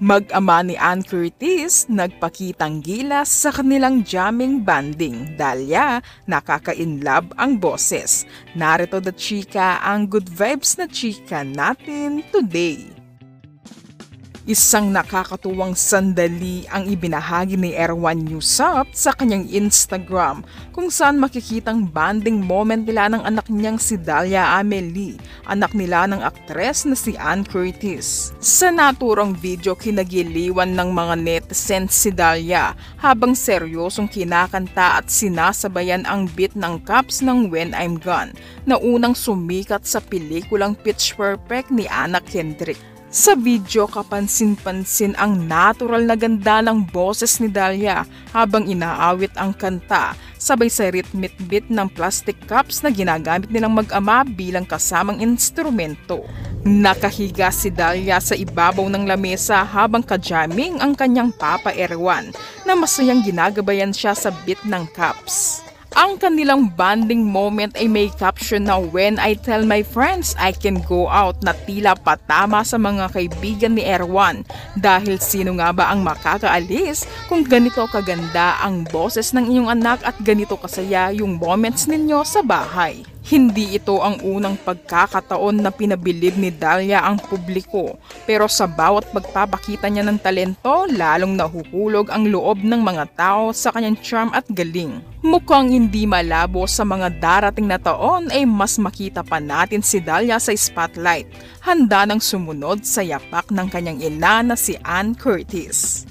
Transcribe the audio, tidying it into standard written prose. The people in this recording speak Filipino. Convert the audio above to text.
Mag-ama ni Ann Curtis nagpakitang gilas sa kanilang jamming banding. Dahlia, nakaka-inlove ang boses. Narito the chika, ang good vibes na chika natin today. Isang nakakatuwang sandali ang ibinahagi ni Erwan Yusuf sa kanyang Instagram kung saan makikitang banding moment nila ng anak niyang si Dalia Amelie, anak nila ng aktres na si Ann Curtis. Sa naturang video, kinagiliwan ng mga netizens si Dalia habang seryosong kinakanta at sinasabayan ang beat ng Caps ng When I'm Gone na unang sumikat sa pelikulang Pitch Perfect ni Anna Kendrick. Sa video, kapansin-pansin ang natural na ganda ng boses ni Dalia habang inaawit ang kanta, sabay sa rhythmic beat ng plastic cups na ginagamit nilang mag-ama bilang kasamang instrumento. Nakahiga si Dalia sa ibabaw ng lamesa habang ka-jamming ang kanyang papa Erwan na masayang ginagabayan siya sa beat ng cups. Ang kanilang bonding moment ay may caption na "When I tell my friends I can go out" na tila patama sa mga kaibigan ni Erwan dahil sino nga ba ang makakaalis kung ganito kaganda ang boses ng inyong anak at ganito kasaya yung moments ninyo sa bahay. Hindi ito ang unang pagkakataon na pinabilib ni Dalia ang publiko, pero sa bawat pagpapakita niya ng talento, lalong nahuhulog ang loob ng mga tao sa kanyang charm at galing. Mukhang hindi malabo sa mga darating na taon ay mas makita pa natin si Dalia sa spotlight, handa nang sumunod sa yapak ng kanyang ina na si Ann Curtis.